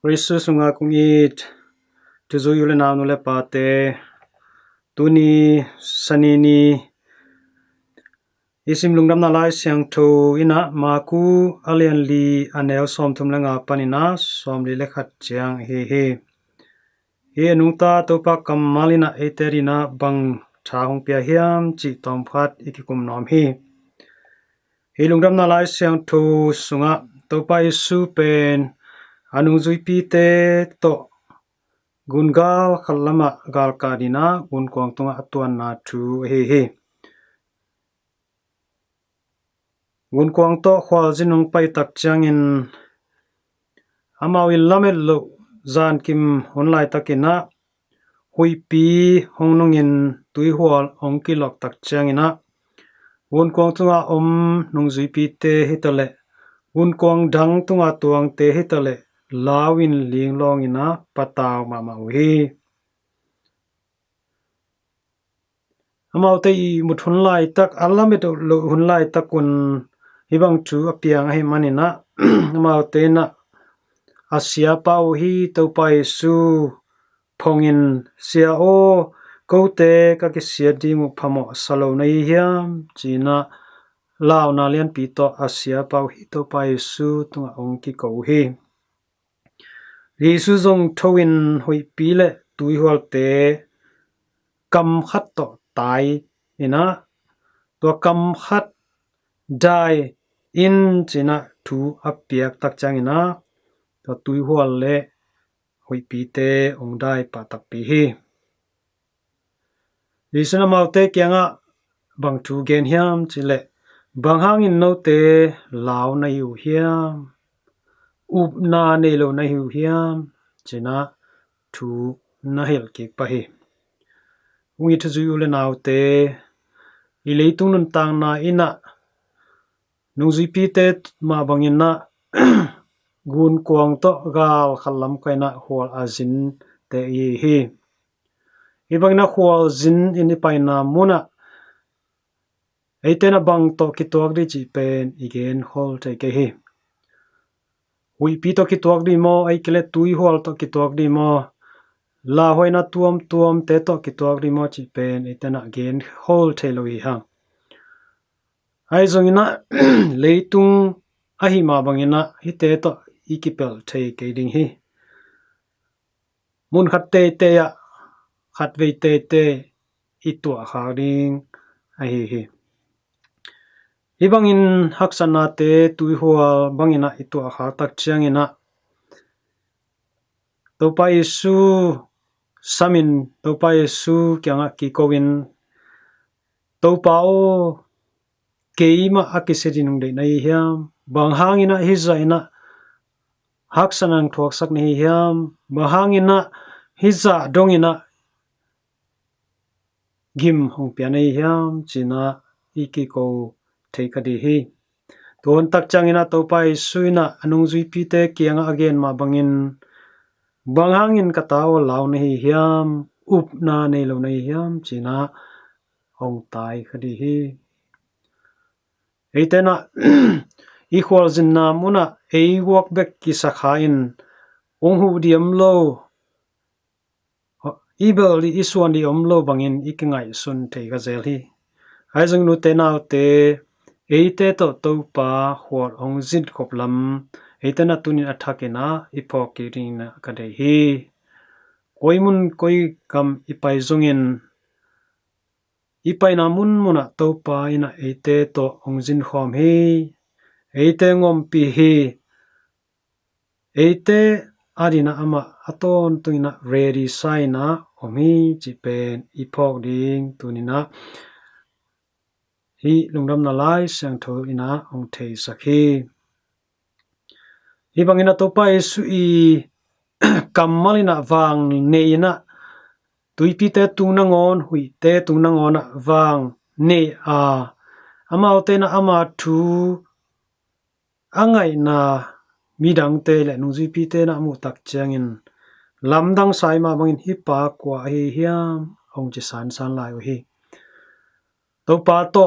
Risu sunga kung it tuzu yule na nule pate tuni sanini isim lungdam na lai siang thu ina maku alian li anel som thum langa panina som li lekhat chiang he nungta topa kamalina eterina bang tha hong pia hiam chi tom phat ikikum nom he lungdam na lai siang thu sunga topa isu pen anung zui pi te to gungal khalama gal kadina gun kwang tunga atuan na thu he gun kwang to khwal jinung pai tak changin amawil lamet lo zan kim honlai takina hui pi hongnungin tui hwal ong kilok tak changina gun kwang tunga nung zui pi te hitale gun kwang dang tunga tuang te hitale lawin linglong ina pataw mama hi amau te I mut hunlai tak alamet lo hunlai takun hibang chu apiang hi manina amau te na asia pau hi topai su phongin sia o kote ka ki sia di mu phamo salo nei hiam china lao na lian pi to asia pau hi topai su tunga ong ki ko hi ri su zong thowin hoi pi le tui hwal te kam khat to tai ina to kam khat dai in china thu apiak tak changina to tui hwal le hoi pi te ong dai pa tak pi hi risana maute kyanga bang thu gen hiam chile bang hangin no te law na yu hiam up na ne lo na yu hiam china thu na hel ki pa hi wi thu zu le naw te I leitung nun tang na ina nung zui pi te ma bangin na gun kwang to gal khalam kaina hwal azin te hi ibang na hwal zin in paina muna eitena bang to kitwak ri chi pen igen hol te ke hi hui pi to kitwak ri mo ai kele tui hwal to kitwak ri mo la hoina tuam te to kitwak ri mo chi pen eitena gen hol te lo hi ha ai zongina leitung ahi ma bangina hi te to ikipel thei ke ding hi mun khat te ya khat ve te itwa kha ding ai hi ibangin haksana te tui hwal bangina itwa kha tak chiangina topa isu samin topa isu kyanga ki kowin topa o keima akiseri nung de nai hiam bang hangina hi zaina haksanang thuak sak ni hiam bahangina hi za dongina gim hong pia nei hiam china iki ko thei ka di hi ton tak changina topai suina anung zui pi te kianga again ma bangin banghangin kataw law nei hiam up na nei lo nei hiam china hong tai khadi hi eitena I khwal zin na muna ei walk back ki sakha in ong hu diam lo ibel li iswan di omlo bangin ikingai sun thei ka zel hi haizung nu te naw te eite to topa hwal ong zin khoplam eitena tunin athakena ipok ki rin ka dei hi koimun koi kam ipai zungin ipai na mun muna topa ina eite to ong zin khom hi eite ngom pi hi eite adina ama aton tuina ready saina omi chipen ipok ding tunina hi lungdam na lai sang tho ina ong thei sakhi hi bangina topa isu I kamalina wang neina tuipi te tungna ngon hui te tungna ngona wang ne a amau te na ama thu angai na midang te le nungzi pi te na mu tak changin lamdang sai ma bangin hi pa kwa hi hiam ong chi san lai hi to pa to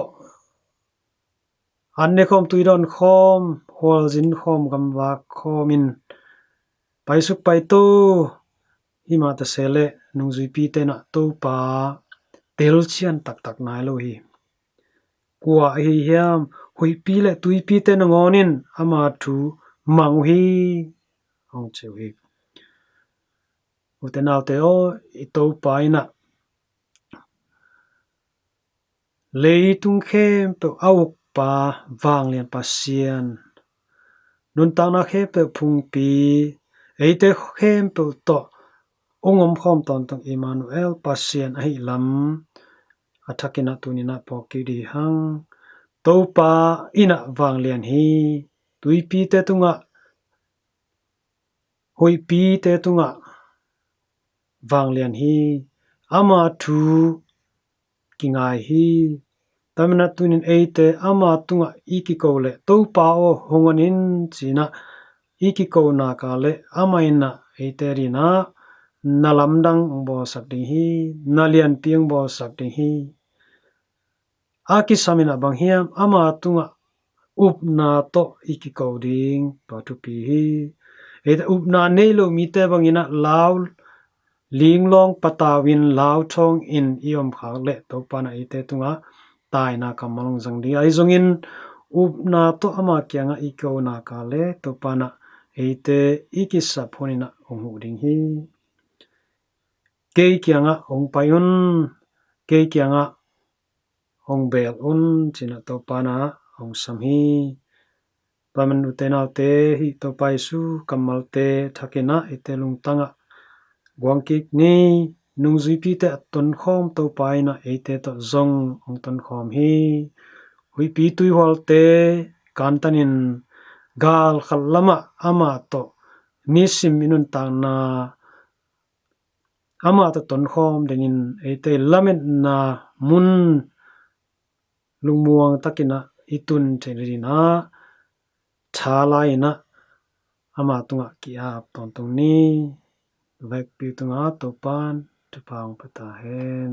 anne khom tuidon khom hol jin khom gam wa khomin pai su pai to hi ma ta sele nung zui pi te na to pa tel chian tak tak nai lo hi kwa hi hiam hui pi le tui pi te na ngonin ama thu mang hi ong cheu hi uten autte o i to pa ina leitung khem pe awuk pa wang lian pasian nun ta na khe pe phung pi eite khem pe to ongom khom ton tong Emmanuel pasian ai lam athakina tunina poki di hang topa ina wang lian hi tuipi te tunga hoipi te tunga wang lian hi ama thu kingai hi tamna tunin eite ama tunga ikiko le topa o hongonin china ikiko na ka le amaina eite rina nalamdang bo sakding hi nalian piang bo sakding hi aki samina bang hiam ama tunga upna to ikiko ding patupi hi eta upna neilo mite bangina law linglong patawin law thong in iom khak le topana ite tunga taina kamalong jangdi ai zongin upna to ama kyanga iko na ka le topana eite ikisa phonina onghu ding hi ke kyanga ong payun ke kyanga ong bel un china topana ong samhi paman utenaute hi topai su kamalte thakena ite lungtanga guangkik ni nungzui pi te ton khom topai na ite to zong ong ton khom hi hui pi tui holte kantanin gal khallama ama to nisim inun tang na ama to ton khom dengin ite lamet na mun lungmuang takina itun therina thalai na ama tunga kia tong ni vek pi tunga topan tupang pata hen